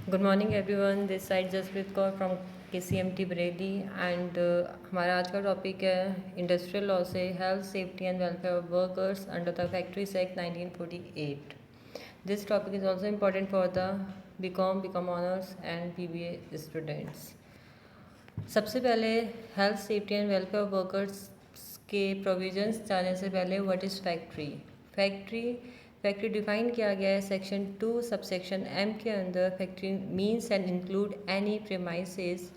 Good morning everyone, this side Jaspreet Kaur from KCMT Bareilly and हमारा आज का टॉपिक है इंडस्ट्रियल लॉ से health safety and welfare of workers under the factories act 1948. This topic is also important for the BCom honours and BBA students. सबसे पहले health safety and welfare of workers के provisions जाने से पहले what is factory. Factory factory define किया गया है section 2 subsection M के अंदर. Factory means and include any premises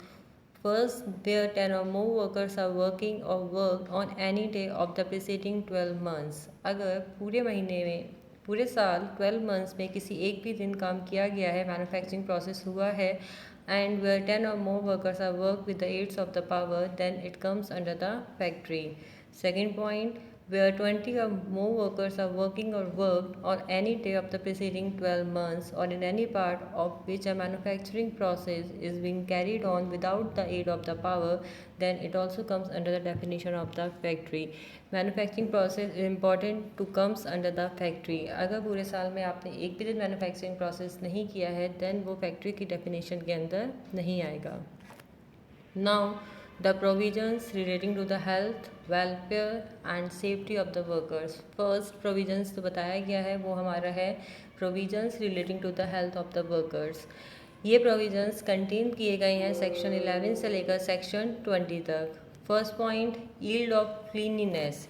first where 10 or more workers are working or worked on any day of the preceding 12 months. अगर पूरे महीने में पूरे साल 12 मंथ्स में किसी एक भी दिन काम किया गया है, मैन्युफैक्चरिंग प्रोसेस हुआ है, and where 10 or more workers are worked with the aids of the power, then it comes under the factory. Second point, where 20 or more workers are working or worked on any day of the preceding 12 months or in any part of which a manufacturing process is being carried on without the aid of the power, then it also comes under the definition of the factory. Manufacturing process important to comes under the factory. अगर पूरे साल में आपने एक भी दिन manufacturing process नहीं किया है, देन वो फैक्ट्री की डेफिनेशन के अंदर नहीं आएगा. Now the provisions relating to the health welfare and safety of the workers. First provisions तो बताया गया है, वो हमारा है provisions relating to the health of the workers. ये प्रोविजंस कंटेन किए गए हैं सेक्शन 11 से लेकर सेक्शन 20 तक. First point, yield of cleanliness.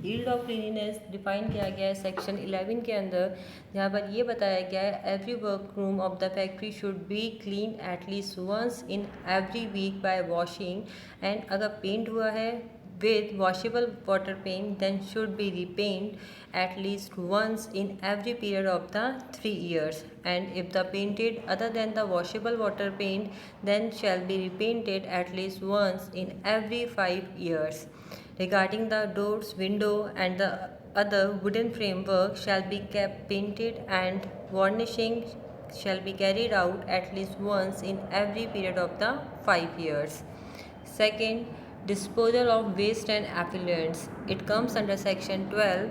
Yield of cleanliness define किया गया है सेक्शन 11 के अंदर, जहाँ पर ये बताया गया है every work room of the factory should be clean at least once in every week by washing, and अगर पेंट हुआ है with washable water paint then should be repaint at least once in every period of the 3 years, and if the painted other than the washable water paint then shall be repainted at least once in every 5 years. Regarding the doors, window and the other wooden framework shall be kept painted and varnishing shall be carried out at least once in every period of the 5 years. Second, disposal of waste and effluents. It comes under section 12.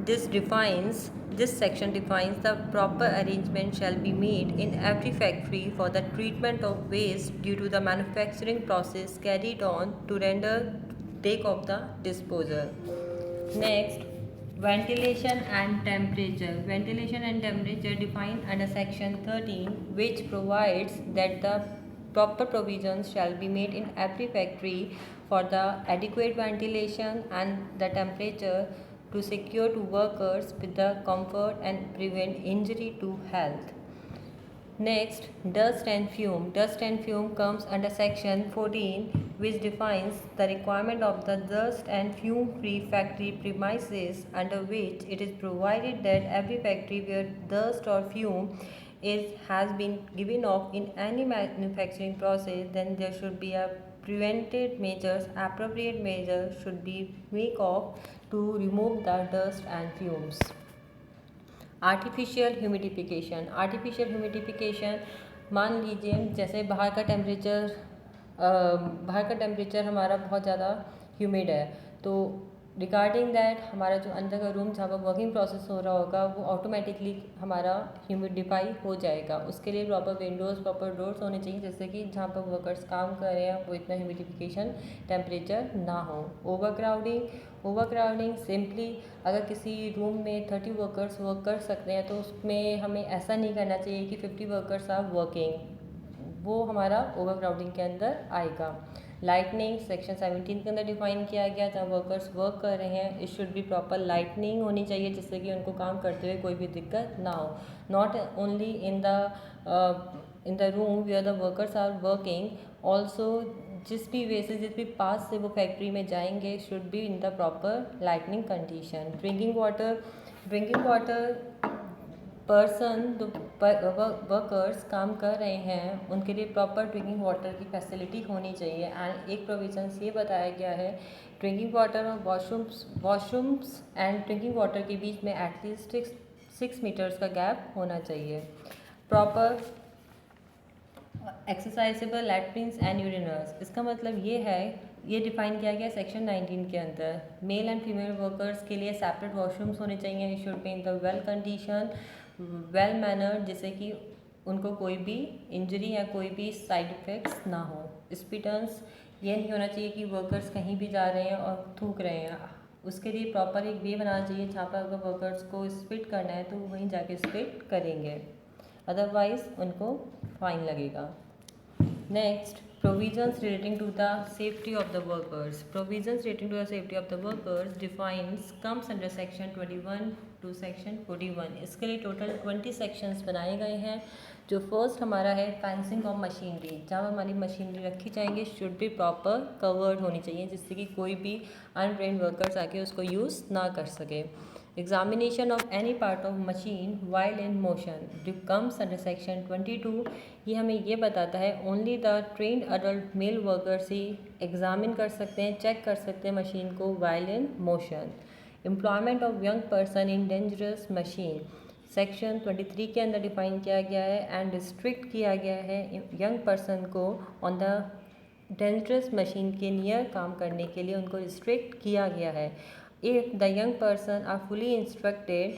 This section defines the proper arrangement shall be made in every factory for the treatment of waste due to the manufacturing process carried on to render take of the disposal. Next, ventilation and temperature. Ventilation and temperature defined under section 13, which provides that the proper provisions shall be made in every factory for the adequate ventilation and the temperature to secure to workers with the comfort and prevent injury to health. Next, dust and fume. Dust and fume comes under section 14, which defines the requirement of the dust and fume free factory premises, under which it is provided that every factory where dust or fume has been given off in any manufacturing process, then there should be a preventive measures, appropriate measures should be make off to remove the dust and fumes. Artificial humidification. Artificial humidification, मान लीजिए जैसे बाहर का temperature हमारा बहुत ज़्यादा humid है, तो रिगार्डिंग दैट हमारा जो अंदर का रूम जहाँ पर वर्किंग प्रोसेस हो रहा होगा वो ऑटोमेटिकली हमारा ह्यूमिडिफाई हो जाएगा. उसके लिए प्रॉपर विंडोज़, प्रॉपर डोर्स होने चाहिए, जिससे कि जहाँ पर वर्कर्स काम कर रहे हैं वो इतना ह्यूमिडिफिकेशन टेम्परेचर ना हो. ओवरक्राउडिंग सिंपली अगर किसी रूम में 30 वर्कर्स वर्क कर सकते हैं, तो उसमें हमें ऐसा नहीं करना चाहिए कि 50 वर्कर्स आर वर्किंग, वो हमारा ओवरक्राउडिंग के अंदर आएगा. लाइटनिंग सेक्शन 17 के अंदर डिफाइन किया गया, जहाँ वर्कर्स वर्क कर रहे हैं it should be proper lightning होनी चाहिए, जिससे कि उनको काम करते हुए कोई भी दिक्कत ना हो. Not only in the room where the workers are working, also जिस भी पास से वो फैक्ट्री में जाएंगे should be in the proper lightning condition. Drinking water person जो वर्कर्स काम कर रहे हैं उनके लिए प्रॉपर ड्रिंकिंग वाटर की फैसिलिटी होनी चाहिए. एंड एक प्रोविजंस ये बताया गया है, ड्रिंकिंग वाटर और वॉशरूम्स एंड ड्रिंकिंग वाटर के बीच में एटलीस्ट 6 मीटर्स का गैप होना चाहिए. Proper exercisable latrines and urinals. इसका मतलब ये है, ये डिफाइन किया गया सेक्शन 19 के अंदर. मेल एंड फीमेल वर्कर्स के लिए सेपरेट वॉशरूम्स होने चाहिए. Should be in the well condition, well manner, जिससे कि उनको कोई भी इंजरी या कोई भी साइड इफ़ेक्ट्स ना हो। स्पिटर्स ये नहीं होना चाहिए कि वर्कर्स कहीं भी जा रहे हैं और थूक रहे हैं। उसके लिए प्रॉपर एक वे बनाना चाहिए जहाँ पर अगर वर्कर्स को स्पिट करना है तो वो वहीं जाके स्पिट करेंगे, अदरवाइज़ उनको फाइन लगेगा। Next, provisions relating to the safety of the workers. Provisions relating to the safety of the workers defines comes under section 21 to section 41. इसके लिए टोटल 20 sections बनाए गए हैं। जो फर्स्ट हमारा है फेंसिंग ऑफ मशीनरी, जहाँ हमारी मशीनरी रखी जाएंगी शुड बी प्रॉपर कवर्ड होनी चाहिए, जिससे कि कोई भी अनट्रेन्ड वर्कर्स आके उसको यूज़ ना कर सके। Examination of any part of machine while in motion comes under section 22। ये हमें ये बताता है only the trained adult mail workers he examine कर सकते हैं, चेक कर सकते हैं मशीन को while in motion. Employment of young person in dangerous machine section 23 के अंदर डिफाइन किया गया है एंड रिस्ट्रिक्ट किया गया है यंग पर्सन को ऑन द डेंजरस मशीन के नियर काम करने के लिए उनको रिस्ट्रिक्ट किया गया है। If the young person are fully instructed,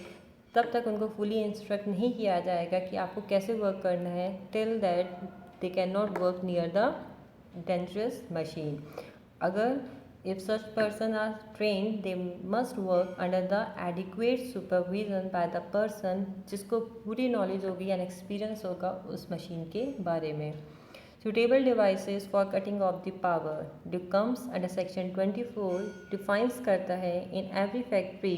तब तक उनको फुली इंस्ट्रक्ट नहीं किया जाएगा कि आपको कैसे वर्क करना है, till that they can not work near the dangerous machine. अगर if such person are train they must work under the adequate supervision by the person जिसको पूरी नॉलेज होगी एंड एक्सपीरियंस होगा उस मशीन के बारे में। Suitable devices for cutting of the power comes under section 24 defines करता है in every factory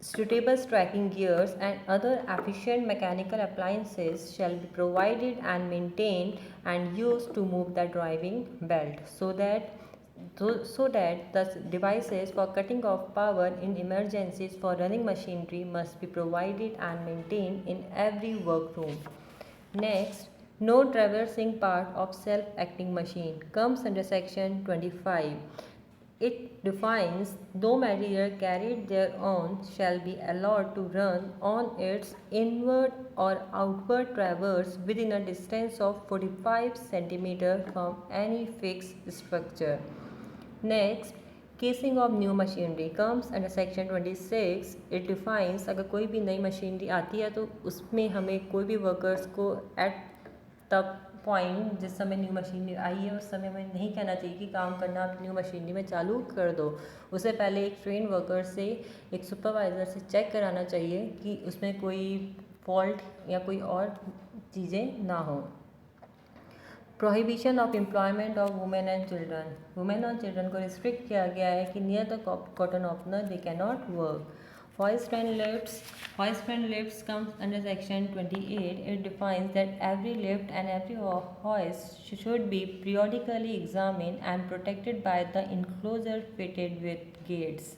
suitable striking gears and other efficient mechanical appliances shall be provided and maintained and used to move the driving belt so that the devices for cutting off power in emergencies for running machinery must be provided and maintained in every workroom. Next, no traversing part of self-acting machine comes under section 25. It defines no material carried thereon shall be allowed to run on its inward or outward traverse within a distance of 45 cm from any fixed structure. Next, casing of new machinery comes under section 26। It defines अगर कोई भी नई machinery आती है तो उसमें हमें कोई भी वर्कर्स को एट द पॉइंट जिस समय न्यू मशीनरी आई है उस समय हमें नहीं कहना चाहिए कि काम करना आप न्यू मशीनरी में चालू कर दो। उससे पहले एक ट्रेन वर्कर से, एक सुपरवाइज़र से चेक कराना चाहिए कि उसमें कोई फॉल्ट या कोई और चीज़ें ना हो। Prohibition of employment of women and children, women और चिल्ड्रन को रिस्ट्रिक्ट किया गया है कि near the cotton opener they can not work. Hoist and lifts comes under section 28. It defines that every lift and every hoist should be periodically examined and protected by the enclosure fitted with gates.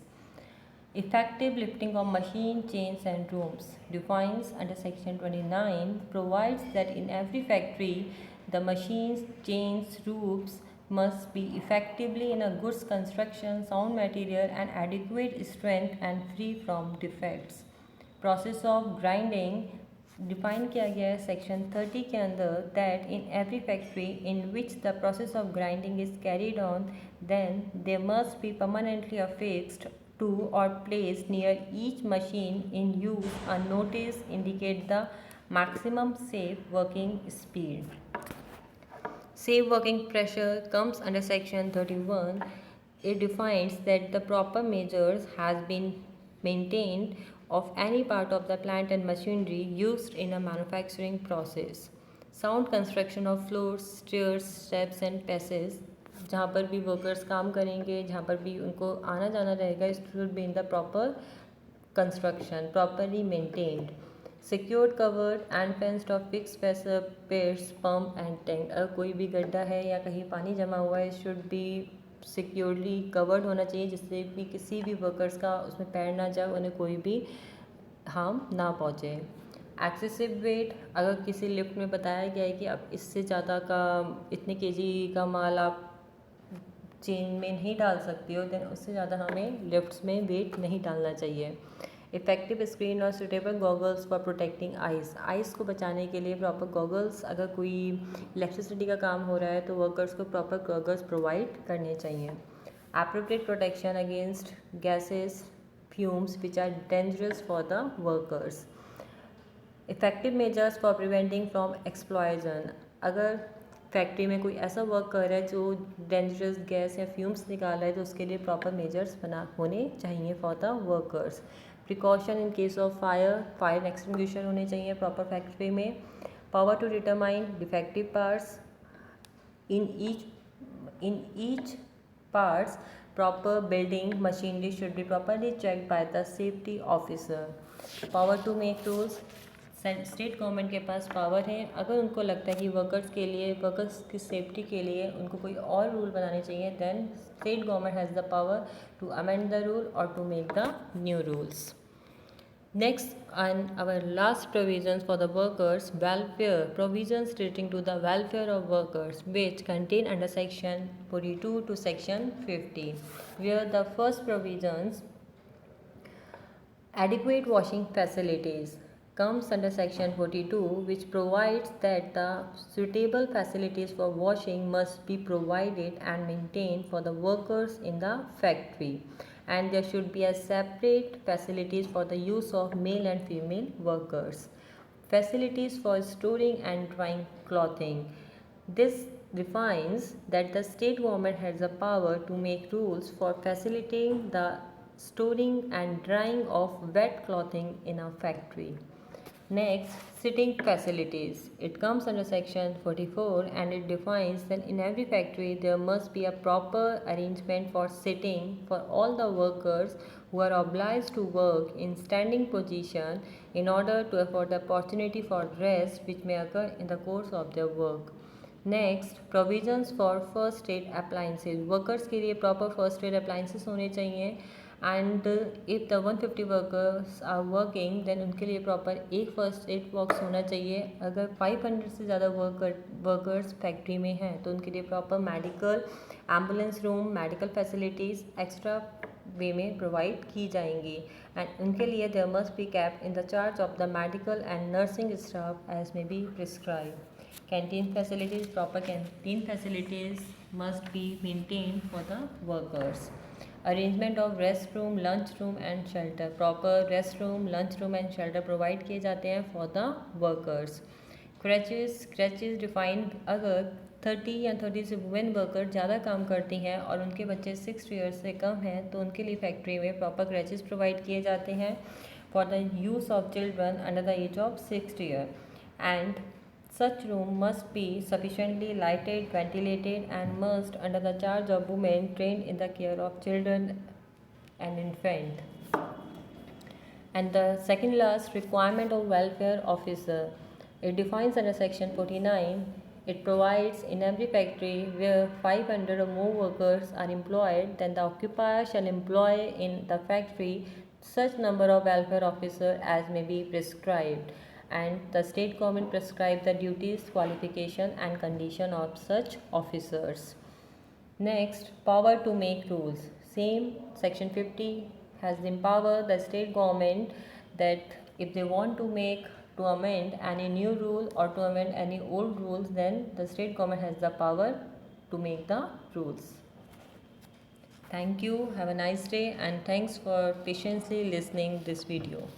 Effective lifting of machine, chains and rooms defines under section 29 provides that in every factory the machines, chains, roofs must be effectively in a goods construction, sound material and adequate strength and free from defects. Process of grinding define किया गया है section 30 के अंदर that in every factory in which the process of grinding is carried on then they must be permanently affixed to or placed near each machine in use a notice indicate the maximum safe working speed. Safe working pressure comes under section 31. It defines that the proper measures has been maintained of any part of the plant and machinery used in a manufacturing process. Sound construction of floors, stairs, steps and passages, जहाँ पर भी workers काम करेंगे, जहाँ पर भी उनको आना जाना रहेगा, it should be in the proper construction, properly maintained, secured, covered and fenced of fix pairs, pump and tank. अगर कोई भी गड्ढा है या कहीं पानी जमा हुआ है, शुड बी सिक्योरली कवर्ड होना चाहिए जिससे भी किसी भी वर्कर्स का उसमें पैर ना जाए, उन्हें कोई भी हार्म ना पहुँचे। एक्सेसिव वेट, अगर किसी लिफ्ट में बताया गया है कि अब इससे ज़्यादा का इतने केजी का माल आप चेन में नहीं डाल सकती हो, देन उससे ज़्यादा हमें लिफ्ट्स में वेट नहीं डालना चाहिए। इफेक्टिव स्क्रीन और suitable goggles for protecting eyes को बचाने के लिए प्रॉपर गॉगल्स, अगर कोई इलेक्ट्रिसिटी का काम हो रहा है तो वर्कर्स को प्रॉपर गॉगल्स प्रोवाइड करने चाहिए। Appropriate protection against gases, fumes which are dangerous for the workers. Effective measures for preventing from explosion, अगर फैक्ट्री में कोई ऐसा वर्क कर रहा है जो डेंजरस गैस या फ्यूम्स निकाल रहा है तो उसके लिए प्रॉपर मेजर्स बना होने चाहिए for the workers. Precaution in case of fire, fire extinguisher होने चाहिए प्रॉपर फैक्ट्री में। Power to determine defective parts in each parts, proper building machinery should be properly checked by the safety officer. Power to make rules, state government के पास power है, अगर उनको लगता है कि वर्कर्स के लिए, वर्कर्स की सेफ्टी के लिए उनको कोई और रूल बनाने चाहिए, then state government has the power to amend the rule और to make the new rules. Next, and our last provisions for the workers, welfare provisions relating to the welfare of workers, which contain under section 42 to section 50, where the first provisions, adequate washing facilities, comes under section 42, which provides that the suitable facilities for washing must be provided and maintained for the workers in the factory, and there should be a separate facilities for the use of male and female workers. Facilities for storing and drying clothing. This defines that the state government has the power to make rules for facilitating the storing and drying of wet clothing in a factory. Next, sitting facilities. It comes under section 44 and it defines that in every factory there must be a proper arrangement for sitting for all the workers who are obliged to work in standing position in order to afford the opportunity for rest which may occur in the course of their work. Next, provisions for first aid appliances, workers के लिए proper first aid appliances होने चाहिए, and if the 150 workers are working then उनके लिए proper एक first aid box होना चाहिए. अगर 500 से ज़्यादा वर्कर्स फैक्ट्री में हैं तो उनके लिए proper medical ambulance room, medical facilities extra way में प्रोवाइड की जाएंगी, एंड उनके लिए there must be kept in the charge of the medical and nursing staff as may be prescribe. Canteen facilities, proper canteen facilities must be maintained for the workers. Arrangement of restroom, lunch room and shelter, proper restroom, lunch room and shelter provide किए जाते हैं for the workers. Crutches defined, अगर 30 या 30 से women worker ज़्यादा काम करती हैं और उनके बच्चे 6 ईयर्स से कम हैं तो उनके लिए फैक्ट्री में प्रॉपर क्रचेस प्रोवाइड किए जाते हैं for the use of children under the age of 6 year, and such room must be sufficiently lighted, ventilated and must under the charge of women trained in the care of children and infant. And the second last, requirement of welfare officer. It defines under section 49. It provides in every factory where 500 or more workers are employed, then the occupier shall employ in the factory such number of welfare officer as may be prescribed, and the state government prescribe the duties, qualification and condition of such officers. Next, power to make rules. Same, section 50 has empowered the state government that if they want to amend any new rule or to amend any old rules, then the state government has the power to make the rules. Thank you, have a nice day, and thanks for patiently listening this video.